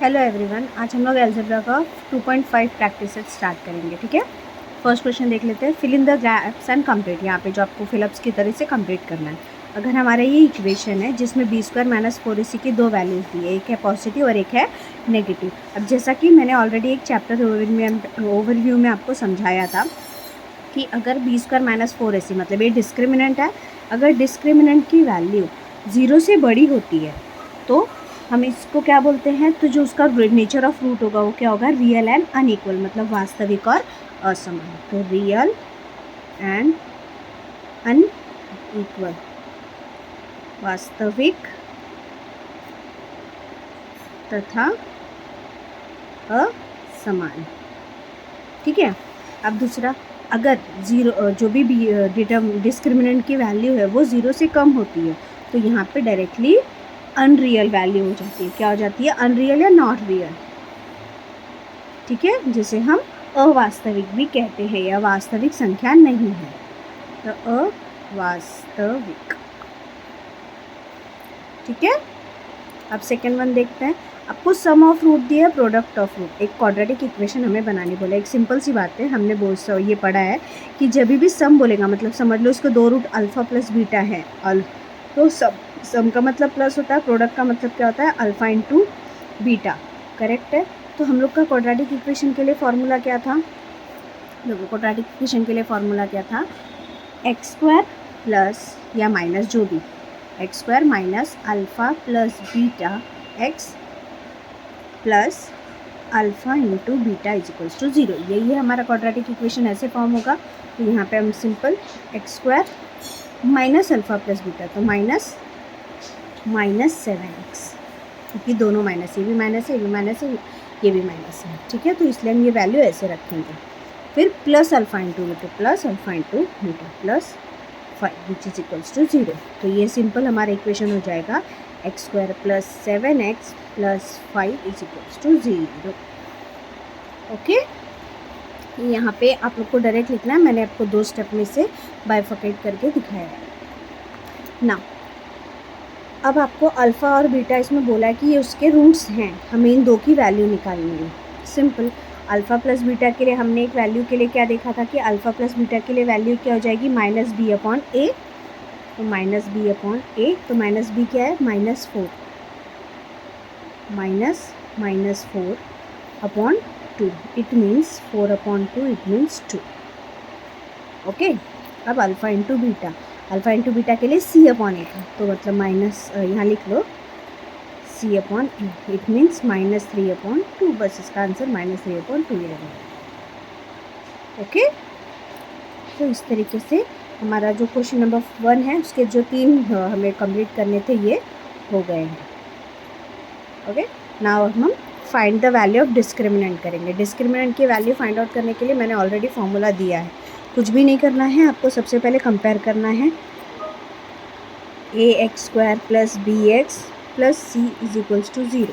Hello everyone, आज हम लोग अलजेब्रा का 2.5 प्रैक्टिस सेट स्टार्ट करेंगे। ठीक है, फर्स्ट क्वेश्चन देख लेते हैं। Fill in the gaps and complete. यहाँ पे जो आपको फिलअप्स की तरह से कंप्लीट करना है। अगर हमारा ये इक्वेशन है जिसमें बी स्क्वायर माइनस 4ac की दो वैल्यूज़ दी है, एक है पॉजिटिव और एक है नेगेटिव। अब जैसा कि मैंने ऑलरेडी एक चैप्टर ओवरव्यू में आपको समझाया था कि अगर बी स्क्वायर माइनस 4ac मतलब ये डिस्क्रिमिनेंट है, अगर डिस्क्रिमिनेंट की वैल्यू 0 से बड़ी होती है तो हम इसको क्या बोलते हैं, तो जो उसका नेचर ऑफ रूट होगा वो क्या होगा, रियल एंड अनइक्वल, मतलब वास्तविक और असमान। तो रियल एंड अनइक्वल, वास्तविक तथा असमान। ठीक है, अब दूसरा, अगर जीरो जो भी डिस्क्रिमिनेंट की वैल्यू है वो 0 से कम होती है तो यहाँ पे डायरेक्टली अनरियल वैल्यू हो जाती है। क्या हो जाती है, अनरियल या नॉट रियल। ठीक है, जिसे हम अवास्तविक भी कहते हैं, या वास्तविक संख्या नहीं है, तो अवास्तविक। ठीक है, अब सेकेंड वन देखते हैं। आपको सम ऑफ रूट दिया है, प्रोडक्ट ऑफ रूट, एक क्वाड्रेटिक इक्वेशन हमें बनानी बोला। एक सिंपल सी बात है, हमने ये पढ़ा है कि जब भी सम बोलेगा मतलब समझ लो इसको दो रूट अल्फ़ा प्लस बीटा है, तो सम का मतलब प्लस होता है, प्रोडक्ट का मतलब क्या होता है, अल्फ़ा इंटू बीटा। करेक्ट है। तो हम लोग का क्वाड्रेटिक इक्वेशन के लिए फॉर्मूला क्या था, देखो क्वाड्रेटिक इक्वेशन के लिए फॉर्मूला क्या था, एक्स स्क्वायर प्लस या माइनस जो भी, x square minus alpha plus beta x plus alpha into beta is equals to 0। यही है हमारा क्वाड्रेटिक इक्वेशन, ऐसे फॉर्म होगा। तो यहाँ पे हम simple x square minus alpha plus beta, तो माइनस 7x, क्योंकि दोनों माइनस, ये भी माइनस है, ये भी माइनस है, ये भी माइनस है। ठीक है, तो इसलिए हम ये वैल्यू ऐसे रखेंगे। फिर plus alpha into beta, plus alpha into beta plus 5 which is equals to 0। तो ये सिंपल हमारा इक्वेशन हो जाएगा, x square plus 7x plus 5 is equals to 0। Okay, यहाँ पे आप लोग को डायरेक्ट लिखना है, मैंने आपको दो स्टेप में से बाइफर्केट करके दिखाया है ना। अब आपको अल्फ़ा और बीटा इसमें बोला है कि ये उसके रूट्स हैं, हमें इन दो की वैल्यू निकालनी है। सिंपल, अल्फ़ा प्लस बीटा के लिए हमने एक वैल्यू के लिए क्या देखा था कि अल्फ़ा प्लस बीटा के लिए वैल्यू क्या हो जाएगी, माइनस बी अपॉन ए। तो माइनस बी अपॉन ए, तो माइनस बी क्या है, -4, minus 4 upon 2, it means 4 upon 2, it means 2। Okay, अब alpha into beta, alpha into beta के लिए सी अपॉन ए था, तो मतलब माइनस यहाँ लिख लो c upon a, it means -3 upon 2। बस इसका आंसर -3 अपॉन 2 ही रहेगा। ओके, तो इस तरीके से हमारा जो क्वेश्चन नंबर 1 है उसके जो 3 हमें कंप्लीट करने थे ये हो गए हैं। ओके, नाउ हम find the value of discriminant करेंगे। डिस्क्रिमिनेंट की वैल्यू फाइंड आउट करने के लिए मैंने ऑलरेडी फॉर्मूला दिया है, कुछ भी नहीं करना है आपको। सबसे पहले कंपेयर करना है ax square plus b x plus c is equals to 0,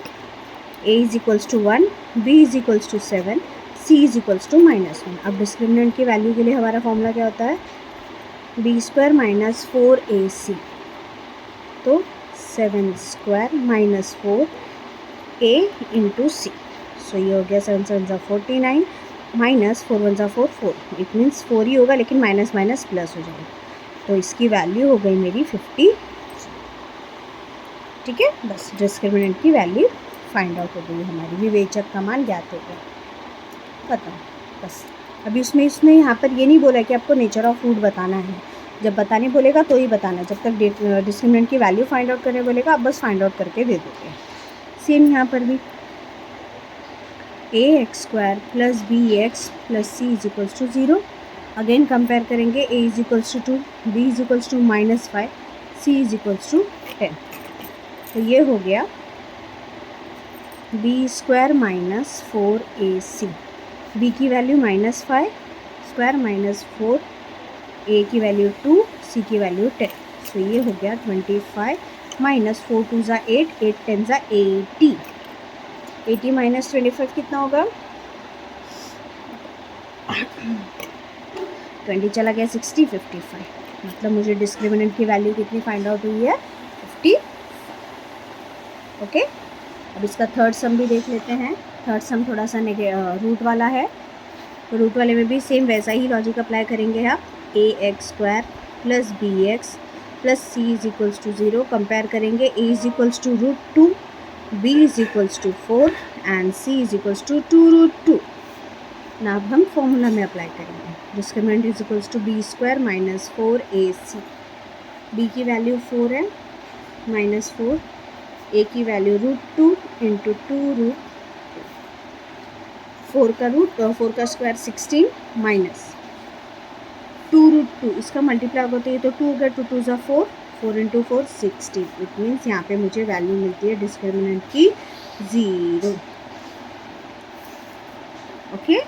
a is equals to 1, b is equals to 7, c is equals to -1। अब डिस्क्रिमिनेंट की वैल्यू के लिए हमारा फॉर्मूला क्या होता है, बी स्क्वायर माइनस 4ac, तो 7 स्क्वायर माइनस 4 a इंटू सी। सो ये हो गया 7 7 ज़ा 49 माइनस 4 1 ज़ा 4 4, इट मीन्स 4 ही होगा लेकिन माइनस माइनस प्लस हो जाएगा, तो इसकी वैल्यू हो गई मेरी 50। ठीक है, बस डिस्क्रिमिनेंट की वैल्यू फाइंड आउट हो गई हमारी, विवेचक का मान ज्ञात हो गया, खत्म। बस अभी उसने यहाँ पर ये नहीं बोला कि आपको नेचर ऑफ रूट बताना है, जब बताने बोलेगा तो ही बताना, जब तक डिस्क्रिमिनेंट की वैल्यू फाइंड आउट करने बोलेगा आप बस फाइंड आउट करके दे दोगे। सेम यहाँ पर भी ax square plus b x plus c is equals to 0। Again compare करेंगे, a is equals to 2, b is equals to -5, c is equals to 10। तो ये हो गया b square minus 4ac, b की वैल्यू -5 स्क्वायर माइनस 4, a की value 2, c की value 10। तो ये हो गया 25 माइनस 4 2 ज़ा 8, 8 10 ज़ा 80, 80 माइनस 25 कितना होगा, 20 चला गया 60, 55। मतलब मुझे डिस्क्रिमिनेंट की वैल्यू कितनी फाइंड आउट हुई है, 50। ओके, अब इसका थर्ड सम भी देख लेते हैं। थर्ड सम थोड़ा सा रूट वाला है, तो रूट वाले में भी सेम वैसा ही लॉजिक अप्लाई करेंगे आप। A x square plus b x plus c is equals to 0 compare करेंगे। A is equals to √2, b is equals to 4 and c is equals to 2√2। ना अब हम फॉर्मूला में अप्लाई करेंगे। Discriminant is equals to b square minus 4ac। B की value 4 है, minus 4, ए की value √2 into 2√2। 4 का रूट 4 का स्क्वायर 16 माइनस 2√2, इसका मल्टीप्लाई होगा तो ये तो 2 हो गया, 2 2 ज़ा 4, 4 इंटू 4 16। इट मीन्स यहाँ पे मुझे वैल्यू मिलती है डिस्क्रिमिनेंट की 0। ओके,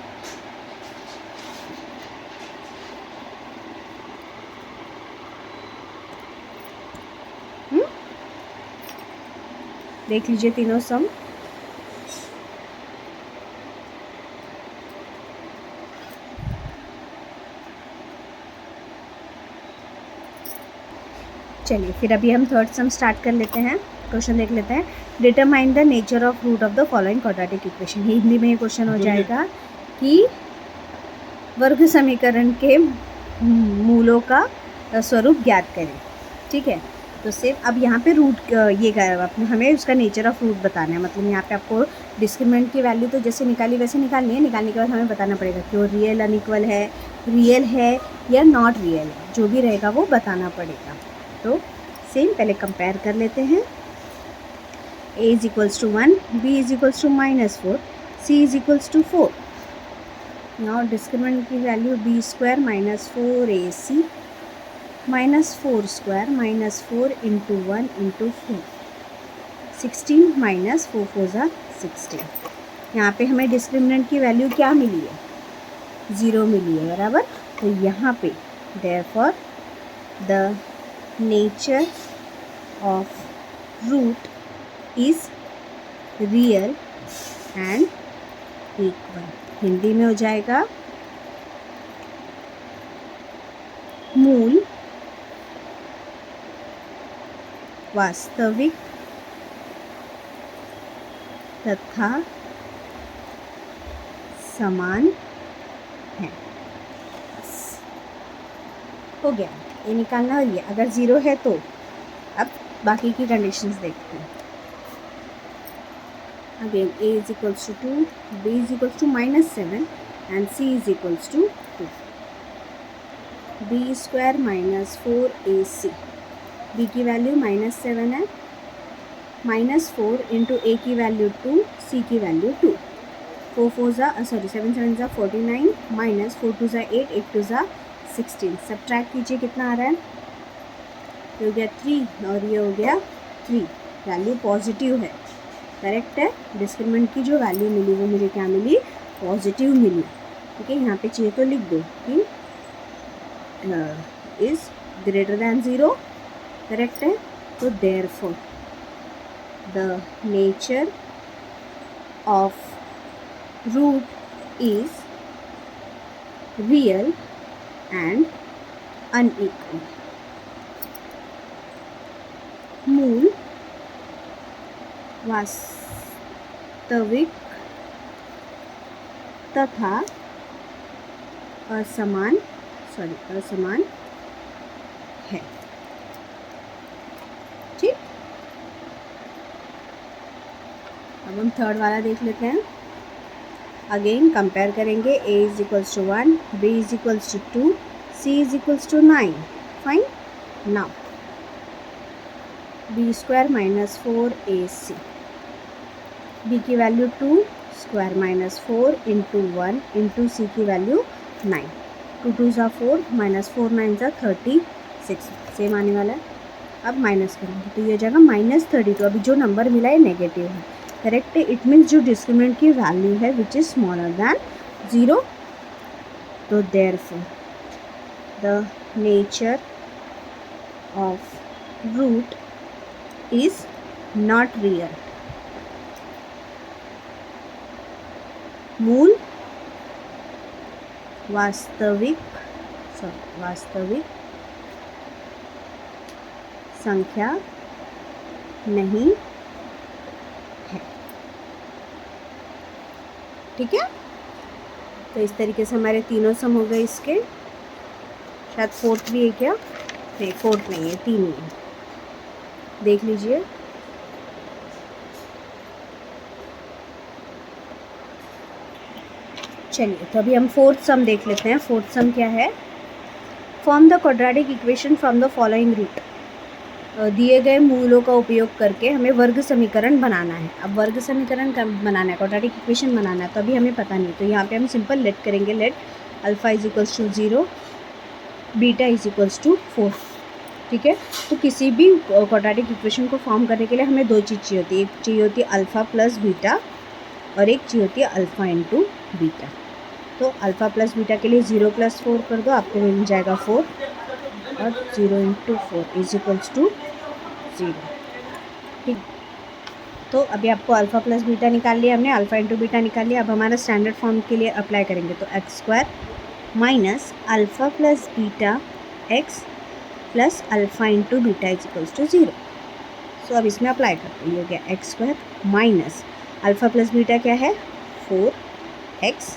देख लीजिए तीनों सम। चलिए फिर अभी हम थर्ड सम स्टार्ट कर लेते हैं। क्वेश्चन देख लेते हैं। Determine the nature of root of the following quadratic equation. Hindi में ये क्वेश्चन हो जाएगा कि वर्ग समीकरण के मूलों का स्वरूप ज्ञात करें। ठीक है, तो सेम अब यहाँ पे रूट ये हमें उसका नेचर ऑफ रूट बताना है। मतलब यहाँ पे आपको डिस्क्रिमिनेंट की वैल्यू तो जैसे निकाली वैसे निकालनी है। निकालने के बाद हमें बताना पड़ेगा कि वो रियल अनइक्वल है, रियल है या नॉट रियल है, जो भी रहेगा वो बताना पड़ेगा। तो सेम पहले कंपेयर कर लेते हैं। a is equals to 1, b is equals to -4, c is equals to 4। Now discriminant की value b square minus 4ac minus 4 square minus 4 into 1 into 4, 16 minus 4 4 ज़ा 16। यहाँ पे हमें डिस्क्रिमिनेंट की वैल्यू क्या मिली है? 0 मिली है, बराबर। तो यहाँ पे therefore the nature of root is real and equal. Hindi में हो जाएगा मूल वास्तविक तथा समान है। हो गया, ये निकालना है। अगर 0 है तो अब बाकी की कंडीशंस देखते हैं। Again a is equals to 2, b is equals to -7 and c is equals to 2। b square minus 4ac, b की वैल्यू -7 है, -4 इंटू a की वैल्यू 2, c की वैल्यू 2। 4 4 ज़ा 7 7 ज़ा 49 माइनस 4 2 ज़ा 8, 8 2 ज़ा 16। सब्ट्रैक्ट कीजिए, कितना आ रहा है? ये हो गया 3 और ये हो गया 3। वैल्यू पॉजिटिव है, करेक्ट है। डिस्क्रिमिनेंट की जो वैल्यू मिली वो मुझे क्या मिली? पॉजिटिव मिली। ठीक है, यहाँ पे चाहिए तो लिख दो कि इज ग्रेटर दैन 0, करेक्ट है। तो therefore the nature of root is real and unequal. मूल वास्तविक तथा असमान है। ठीक, अब हम थर्ड वाला देख लेते हैं। अगेन कंपेयर करेंगे। a is equals to 1, b is equals to 2, c is equals to 9। Fine. Now b square minus 4ac, b की value 2 square minus 4 into 1 into c की वैल्यू 9। 2 2 ज़ा 4 माइनस 4 9 ज़ा 36, सेम आने वाला है। अब माइनस करेंगे तो ये हो जाएगा -32। अभी जो नंबर मिला है नेगेटिव है, करेक्ट है। इट मीन्स जो डिस्क्रिमिनेंट की वैल्यू है विच इज स्मॉलर दैन 0। तो therefore the nature of root is not real. मूल वास्तविक संख्या नहीं है। ठीक है। तो इस तरीके से हमारे तीनों सम हो गए इसके। शायद फोर्थ भी है क्या? नहीं, फोर्थ नहीं है, 3 ही है, देख लीजिए। चलिए, तो अभी हम फोर्थ सम देख लेते हैं। फोर्थ सम क्या है? Form the quadratic equation from the following root. दिए गए मूलों का उपयोग करके हमें वर्ग समीकरण बनाना है। अब वर्ग समीकरण बनाना है, क्वाड्रेटिक इक्वेशन बनाना है, तो अभी हमें पता नहीं, तो यहाँ पे हम सिंपल लेट करेंगे। Let alpha is equals to 0, beta is equals to 4। ठीक है। तो किसी भी क्वाड्रेटिक इक्वेशन को फॉर्म करने के लिए हमें दो चीज़ चाहिए होती है। एक चाहिए होती है अल्फ़ा प्लस बीटा और एक चाहिए होती है अल्फ़ा इंटू बीटा। तो अल्फ़ा प्लस बीटा के लिए 0 + 4 कर दो, आपको मिल जाएगा 4, और 0 × 4 इज इक्वल्स टू 0। ठीक। तो अभी आपको अल्फ़ा प्लस बीटा निकाल लिया हमने, अल्फ़ा इंटू बीटा निकाल लिया। अब हमारा स्टैंडर्ड फॉर्म के लिए अप्लाई करेंगे, तो x² minus alpha plus beta x plus alpha into beta is equals to 0। So अब इसमें अप्लाई करते हैं, ये हो गया x² minus alpha plus beta क्या है 4x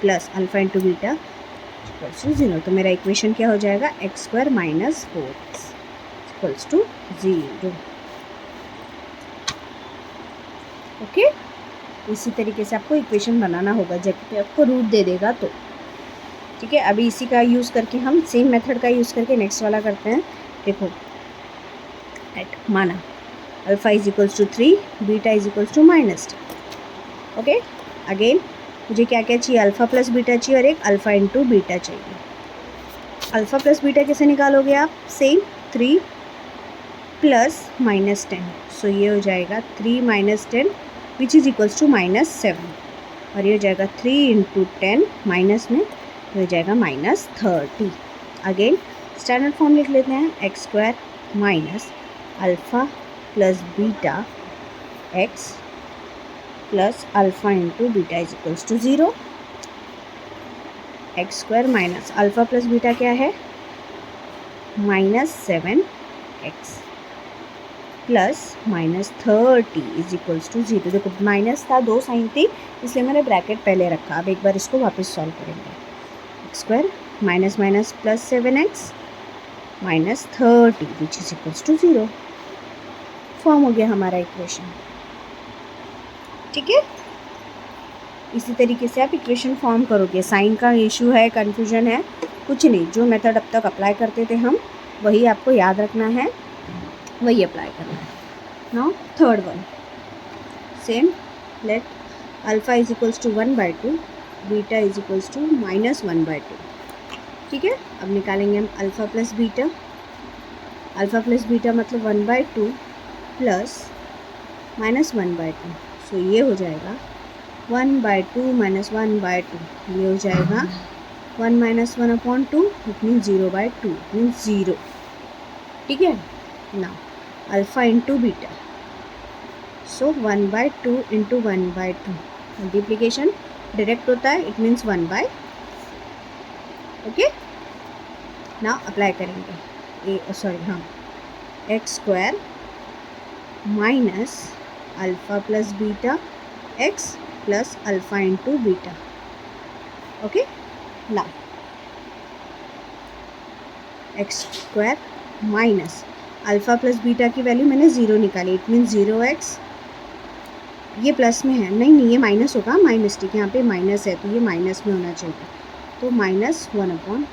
plus alpha into beta equals to 0। तो मेरा इक्वेशन क्या हो जाएगा? x² minus 4x equals to 0। Okay. इसी तरीके से आपको इक्वेशन बनाना होगा जब आपको रूट दे देगा तो। ठीक है। अभी इसी का यूज़ करके हम सेम मेथड का यूज़ करके नेक्स्ट वाला करते हैं। देखो, एट माना alpha is equals to 3, beta is equals to -2। Okay. Again मुझे क्या क्या चाहिए? अल्फ़ा प्लस बीटा चाहिए और एक अल्फ़ा इंटू बीटा चाहिए। अल्फ़ा प्लस बीटा कैसे निकालोगे आप? Same 3 plus -10। सो ये हो जाएगा 3 - 10 विच इज़ इक्वल्स टू -7, और ये हो जाएगा 3 × 10 माइनस में हो जाएगा -30। अगेन स्टैंडर्ड फॉर्म लिख लेते हैं, x² minus alpha plus beta x plus alpha into beta is equals to 0। x² minus alpha plus beta क्या है? -7x plus -30 is equals to 0। देखो माइनस था, 2 साइन थी, इसलिए मैंने ब्रैकेट पहले रखा। अब एक बार इसको वापस सॉल्व करेंगे। x² minus minus plus 7x -30 which is equals to 0। Form हो गया हमारा इक्वेशन। ठीक है। इसी तरीके से आप इक्वेशन फॉर्म करोगे। साइन का इशू है, कन्फ्यूजन है, कुछ नहीं, जो मेथड अब तक अप्लाई करते थे हम वही आपको याद रखना है, वही अप्लाई करना है। Now third one, same let alpha is equals to 1/2, beta is equals to -1/2। ठीक है। अब निकालेंगे हम alpha plus beta. Alpha plus beta मतलब 1/2 प्लस -1/2। सो ये हो जाएगा 1/2 - 1/2, ये हो जाएगा 1 - 1/2, इट मीन 0/2, इट मीन 0। ठीक है ना। अल्फ़ा इंटू बीटा, सो 1/2 इंटू 1/2, मल्टीप्लीकेशन डायरेक्ट होता है, इट मीन्स 1/। ओके। ना अप्लाई करेंगे हाँ, x² minus alpha plus beta x plus alpha into beta. Okay. ना x² minus alpha plus beta की वैल्यू मैंने 0 निकाली, इट मीन 0x। ये प्लस में है, नहीं ये माइनस होगा, माई मिस्टेक, यहाँ पे माइनस है तो ये माइनस में होना चाहिए, तो -1/4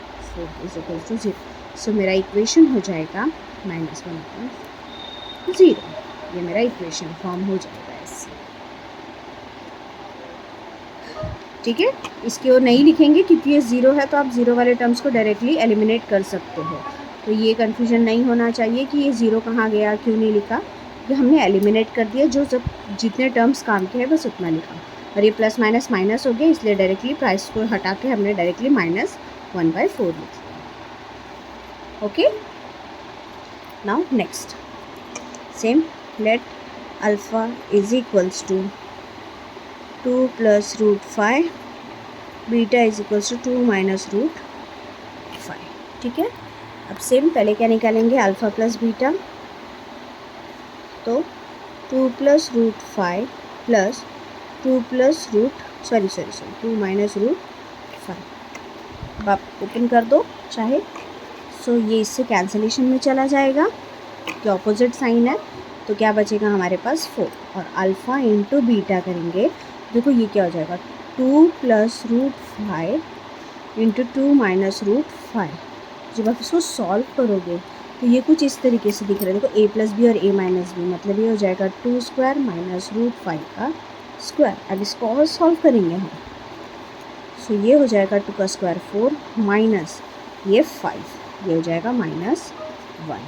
इज इक्वल टू 0। सो मेरा इक्वेशन हो जाएगा -1/0। ये मेरा इक्वेशन फॉर्म हो जाएगा इससे। ठीक है। इसकी ओर नहीं लिखेंगे क्योंकि ये 0 है, तो आप 0 वाले टर्म्स को डायरेक्टली एलिमिनेट कर सकते हो। तो ये कन्फ्यूजन नहीं होना चाहिए कि ये 0 कहाँ गया, क्यों नहीं लिखा, कि हमने एलिमिनेट कर दिया, जो सब जितने टर्म्स काम के हैं बस उतना लिखा। और ये प्लस माइनस माइनस हो गया, इसलिए डायरेक्टली प्राइस को हटा के हमने डायरेक्टली -1/4 लिख दिया। Okay. Now next, same let alpha is equals to 2 + √5, beta is equals to 2 - √5। ठीक है। अब सेम पहले क्या निकालेंगे? अल्फ़ा प्लस बीटा, तो 2 + √5 प्लस 2 + सॉरी 2 माइनस रूट 5। अब आप ओपन कर दो चाहे। सो ये इससे कैंसिलेशन में चला जाएगा कि ऑपोजिट साइन है, तो क्या बचेगा हमारे पास 4। और अल्फ़ा इंटू बीटा करेंगे, देखो ये क्या हो जाएगा 2 plus root 5 into 2 minus root 5। जब आप इसको सॉल्व करोगे तो ये कुछ इस तरीके से दिख रहा है, देखो a प्लस बी और a माइनस बी, मतलब ये हो जाएगा 2 स्क्वायर माइनस रूट 5 का स्क्वायर। अब इसको और सॉल्व करेंगे हम, सो ये हो जाएगा 2 का स्क्वायर 4 माइनस ये 5, ये हो जाएगा -1।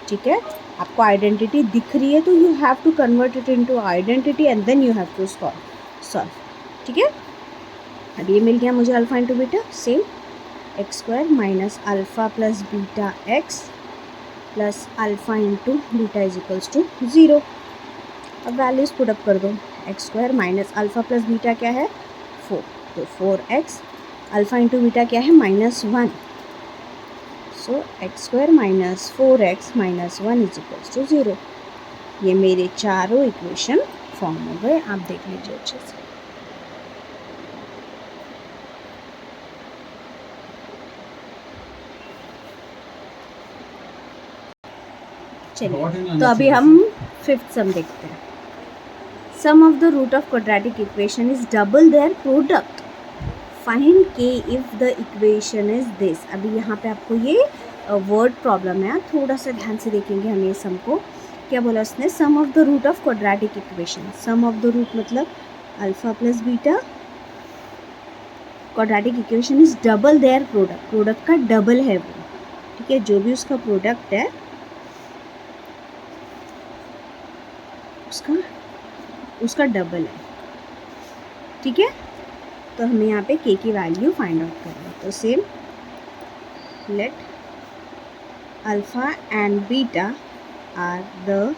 ठीक है, आपको आइडेंटिटी दिख रही है तो you have to convert it into identity and then you have to solve. ठीक है, अब ये मिल गया मुझे alpha into beta, same x square minus alpha plus beta x plus alpha into beta is equals to 0। अब values put up कर दो, x square minus alpha plus beta क्या है 4, तो 4x, अल्फ़ा इंटू बीटा क्या है -1, so x square minus 4x minus 1 is equals to 0। ये मेरे चारों इक्वेशन फॉर्म हो गए, आप देख लीजिए अच्छे से। चलिए, तो अभी हम 5th सम देखते हैं। Sum of the root of quadratic equation is double their product, find k if the equation is this. अभी यहाँ पे आपको ये वर्ड प्रॉब्लम है, थोड़ा सा ध्यान से देखेंगे हम ये सम को। क्या बोला उसने, sum of the root of quadratic equation. Sum of the root मतलब alpha plus beta, quadratic equation is double their product, product का डबल है वो। ठीक है, जो भी उसका प्रोडक्ट है उसका डबल है। ठीक है, तो हमें यहाँ पे के की वैल्यू फाइंड आउट करना है। तो same let alpha and beta are the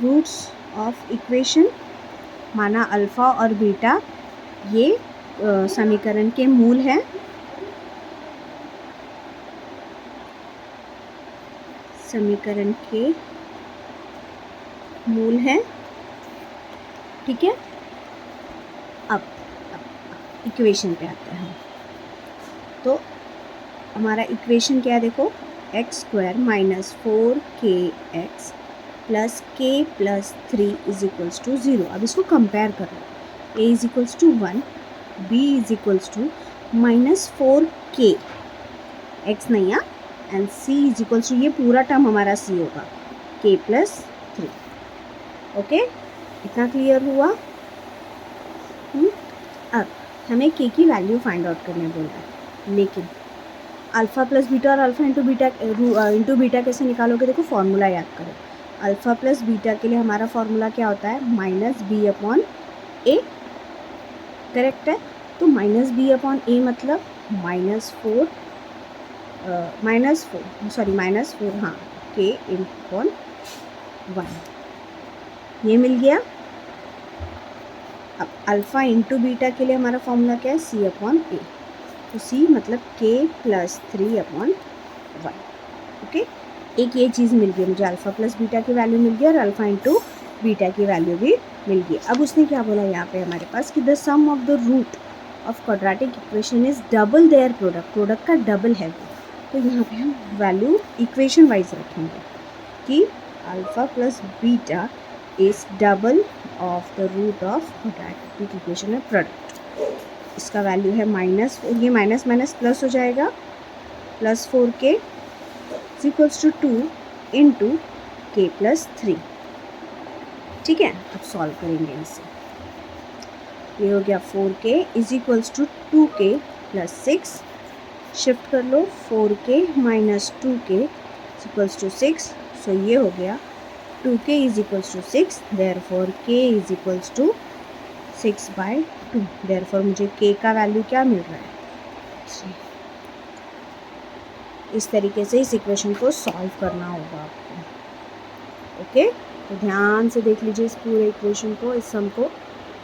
roots of equation. माना अल्फा और बीटा ये समीकरण के मूल हैं। समीकरण के मूल हैं। ठीक है, अब इक्वेशन पे आते हैं। तो हमारा इक्वेशन क्या है, देखो x square minus 4kx plus k plus 3 is equals to 0। अब इसको कंपेयर करो, a is equals to 1, b is equals to -4k, x नहीं आ, and c is equals to, ये पूरा टर्म हमारा c होगा, k प्लस 3। ओके, इतना क्लियर हुआ। अब हमें k की वैल्यू फाइंड आउट करने बोला है, लेकिन अल्फ़ा प्लस बीटा और अल्फ़ा इंटू बीटा कैसे निकालोगे, देखो फॉर्मूला याद करो। अल्फ़ा प्लस बीटा के लिए हमारा फॉर्मूला क्या होता है, -b/a, करेक्ट है। तो -b/a मतलब -4 हाँ, k/1, ये मिल गया। अब अल्फ़ा इंटू बीटा के लिए हमारा फॉर्मूला क्या है, c/a, तो c मतलब k प्लस 3/1। ओके, एक ये चीज़ मिल गई मुझे, अल्फ़ा प्लस बीटा की वैल्यू मिल गई और अल्फ़ा इंटू बीटा की वैल्यू भी मिल गई। अब उसने क्या बोला यहाँ पे हमारे पास कि the sum of the root of quadratic equation is double their product, product का डबल है वो। तो यहाँ पे हम वैल्यू इक्वेशन वाइज रखेंगे कि alpha plus beta is double of the root of quadratic equation में प्रोडक्ट। इसका वैल्यू है ये माइनस माइनस प्लस हो जाएगा, +4k is equals to 2 into k plus 3। ठीक है, अब सॉल्व करेंगे इसे। ये हो गया 4k is equals to 2k plus 6, shift कर लो 4k minus 2k is equals to 6, so ये हो गया 2k is equals to 6, therefore k is equals to 6/2। Therefore मुझे k का वैल्यू क्या मिल रहा है, 3। इस तरीके से इस इक्वेशन को सॉल्व करना होगा आपको। ओके, तो ध्यान से देख लीजिए इस पूरे इक्वेशन को, इस सम को,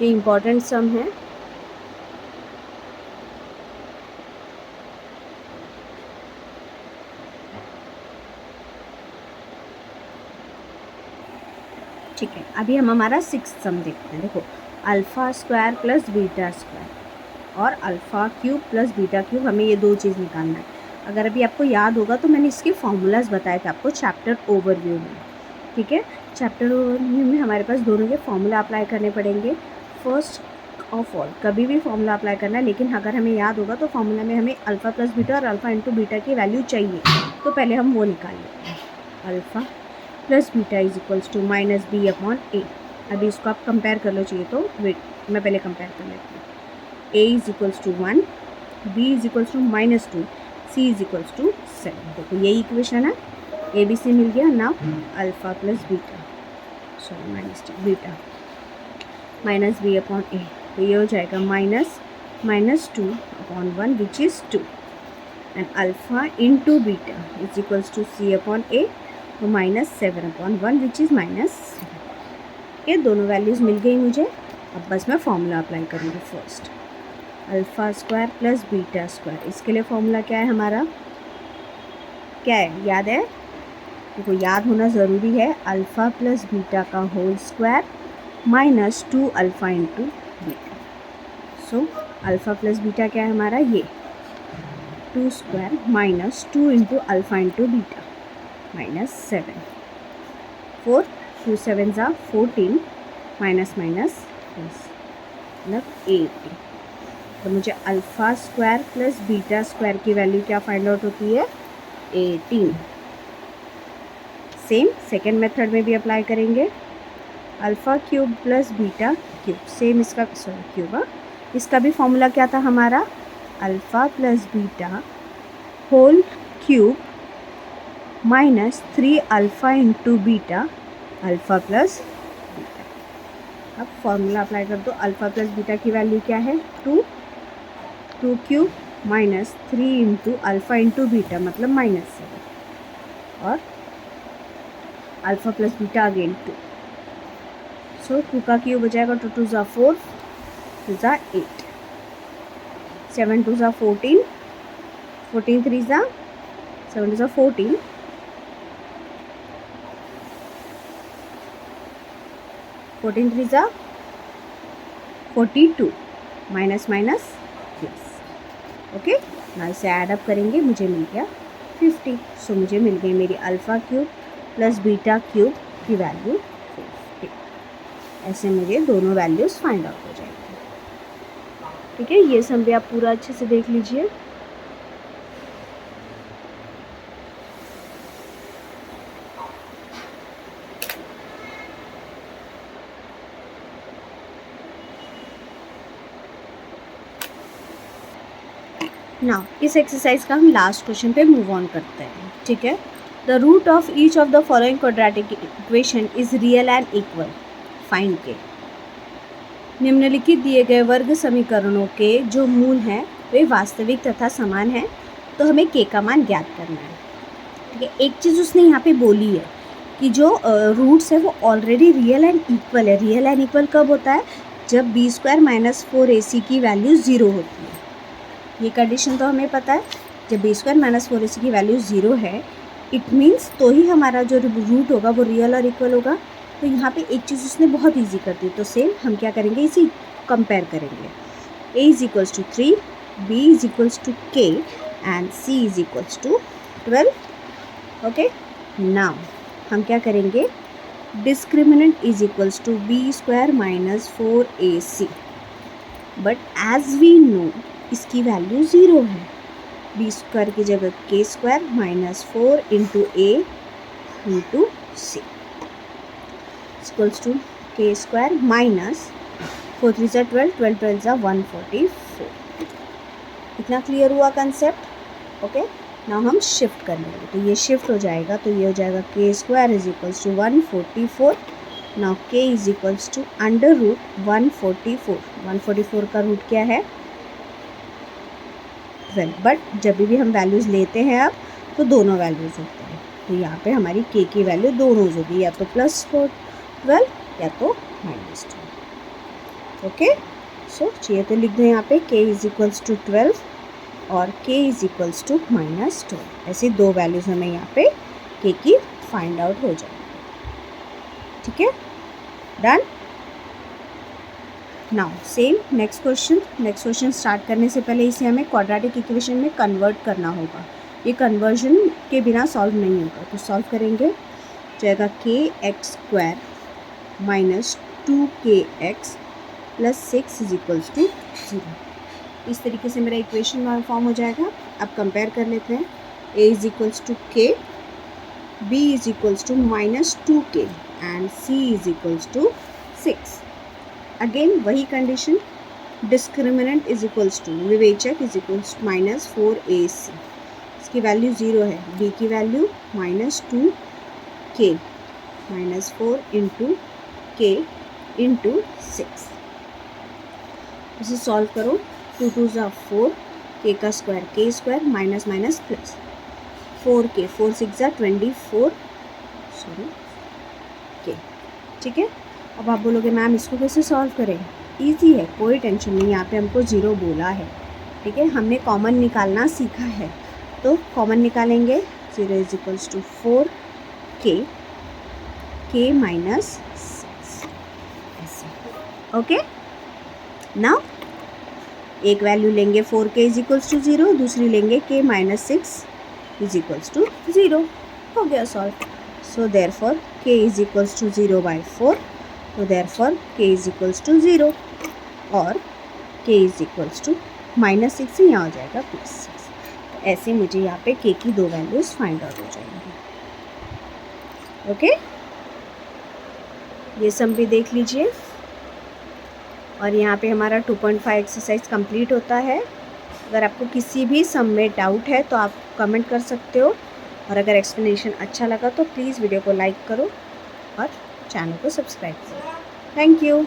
ये इम्पॉर्टेंट सम है। ठीक है, अभी हम हमारा 6th सम देखते हैं। देखो alpha square plus beta square और alpha cube plus beta cube, हमें ये दो चीज़ निकालना है। अगर अभी आपको याद होगा तो मैंने इसके फॉर्मूलाज बताए थे आपको चैप्टर ओवरव्यू में। ठीक है, चैप्टर ओवरव्यू में हमारे पास दोनों के फॉर्मूला अप्लाई करने पड़ेंगे। फर्स्ट ऑफ ऑल कभी भी फॉर्मूला अप्लाई करना है, लेकिन अगर हमें याद होगा तो फॉर्मूला में हमें अल्फ़ा प्लस बीटा और अल्फ़ा इंटू बीटा की वैल्यू चाहिए, तो पहले हम वो निकाल लेते हैं। Alpha plus beta is equals to minus b upon a. अभी इसको आप कंपेयर कर लो चाहिए तो, वेट मैं पहले कंपेयर कर लेती हूँ। A is equals to 1, b is equals to -2, c is equals to 7। देखो यही इक्वेशन है, ए बी सी मिल गया। Now alpha plus beta, sorry beta minus b upon a, तो ये हो जाएगा -2 upon 1 which is 2, and alpha into beta is equals to c upon a, तो -7 अपॉन 1 विच इज़ -7। ये दोनों वैल्यूज़ मिल गई मुझे। अब बस मैं फॉर्मूला अप्लाई करूँगी। First alpha square plus beta square, इसके लिए फॉर्मूला क्या है हमारा, क्या है याद है? देखो याद होना ज़रूरी है। अल्फ़ा प्लस बीटा का whole square minus 2 alpha into beta. So alpha plus beta क्या है हमारा, ये 2 square minus 2 into alpha into beta -7, 4 2 7 ज़ा 14, माइनस माइनस प्लस मतलब 18। तो मुझे alpha square plus beta square की वैल्यू क्या फाइंड आउट होती है, 18। सेम सेकेंड मेथड में भी अप्लाई करेंगे। Alpha cube plus beta cube, same इसका क्यूब, इसका भी फॉर्मूला क्या था हमारा, alpha plus beta whole cube -3 alpha into beta alpha plus beta. अब फॉर्मूला अप्लाई कर दो। अल्फ़ा प्लस बीटा की वैल्यू क्या है, 2 cube -3 into alpha into beta मतलब -7, और alpha plus beta again 2। So 2 का क्यूब हो जाएगा, 2 2 ज़ा 4, 2 ज़ा 8, 7 2 ज़ा 14, 14 3 ज़ा 7 2 ज़ा 14, 14 3 ज़ा 42, माइनस माइनस प्लस। ओके, ना इसे ऐड अप करेंगे, मुझे मिल गया 50। सो मुझे मिल गई मेरी alpha cube plus beta cube की वैल्यू 50। ऐसे मुझे दोनों वैल्यूज़ फाइंड आउट हो जाएंगी। ठीक है, ये सम भी आप पूरा अच्छे से देख लीजिए। नाउ इस एक्सरसाइज का हम लास्ट क्वेश्चन पे मूव ऑन करते हैं। ठीक है, the root of each of the following quadratic equation is real and equal, find k. निम्नलिखित दिए गए वर्ग समीकरणों के जो मूल हैं वे वास्तविक तथा समान हैं, तो हमें के का मान ज्ञात करना है। ठीक है, एक चीज़ उसने यहाँ पे बोली है कि जो रूट्स है वो ऑलरेडी रियल एंड इक्वल है। रियल एंड इक्वल कब होता है, जब b² - 4ac की वैल्यू 0 होती है। ये कंडीशन तो हमें पता है, जब b² - 4ac की वैल्यू 0 है, इट मीन्स तो ही हमारा जो रूट होगा वो रियल और इक्वल होगा। तो यहाँ पे एक चीज़ उसने बहुत इजी कर दी, तो सेम हम क्या करेंगे, इसी कंपेयर करेंगे। a is equals to 3, b is equals to k and c is equals to 12। Okay, now हम क्या करेंगे, discriminant is equals to b² - 4ac, but as we know इसकी वैल्यू 0 है। b² की जगह k² - 4 into a into c equals to k² minus 4 3 ज़ा 12, 12 12 ज़ा 144। इतना क्लियर हुआ कंसेप्ट। ओके, नाउ हम शिफ्ट कर लेंगे, तो ये शिफ्ट हो जाएगा, तो ये हो जाएगा k² is equals to 144। Now k is equals to under root 144। 144 का रूट क्या है, 12, बट जब भी हम वैल्यूज़ लेते हैं अब तो दोनों वैल्यूज़ होते हैं। तो यहाँ पे हमारी k की वैल्यू दोनों होगी, या तो +12 या तो -12। ओके, सो चाहिए तो लिख दें यहाँ पे k इज इक्वल्स टू 12 और k इज इक्वल्स टू -12। ऐसे दो वैल्यूज़ हमें यहाँ पे k की फाइंड आउट हो जाएगी। ठीक है, done. Now same next question start करने से पहले इसे हमें क्वाड्रेटिक इक्वेशन में कन्वर्ट करना होगा। ये कन्वर्जन के बिना सॉल्व नहीं होगा, तो सॉल्व करेंगे जाएगा k x square minus 2kx plus 6 is equals to 0। इस तरीके से मेरा इक्वेशन फॉर्म हो जाएगा। अब कंपेयर कर लेते हैं। a is equals to k, b is equals to minus 2k and c is equals to 6। Again वही condition, discriminant is equals to विवेचक is equals to minus 4ac। इसकी वैल्यू 0 है। b की value minus 2k minus 4 into k into 6। इसे solve करो। 2 2 ज़ा 4, k का square k square minus minus plus 4k 4 6 ज़ा 24 k। ठीक है। अब आप बोलोगे मैम इसको कैसे सॉल्व करें? इजी है, कोई टेंशन नहीं। यहाँ पे हमको 0 बोला है, ठीक है। हमने कॉमन निकालना सीखा है, तो कॉमन निकालेंगे। 0 is equals to 4k k minus 6 ऐसे। ओके, नाउ एक वैल्यू लेंगे 4k इज इक्वल्स टू 0, दूसरी लेंगे k minus 6 is equals to 0। हो गया solve. So therefore k is equals to 0 by 4, तो therefore k is equals to 0 और k is equals to minus 6 से यहाँ हो जाएगा प्लस 6। ऐसे मुझे यहाँ पे k की 2 वैल्यूज़ फाइंड आउट हो जाएंगी। ओके, ये सम भी देख लीजिए। और यहाँ पे हमारा 2.5 एक्सरसाइज कंप्लीट होता है। अगर आपको किसी भी सम में डाउट है तो आप कमेंट कर सकते हो, और अगर एक्सप्लेनेशन अच्छा लगा तो प्लीज़ वीडियो को लाइक करो और चैनल को सब्सक्राइब करो। Thank you.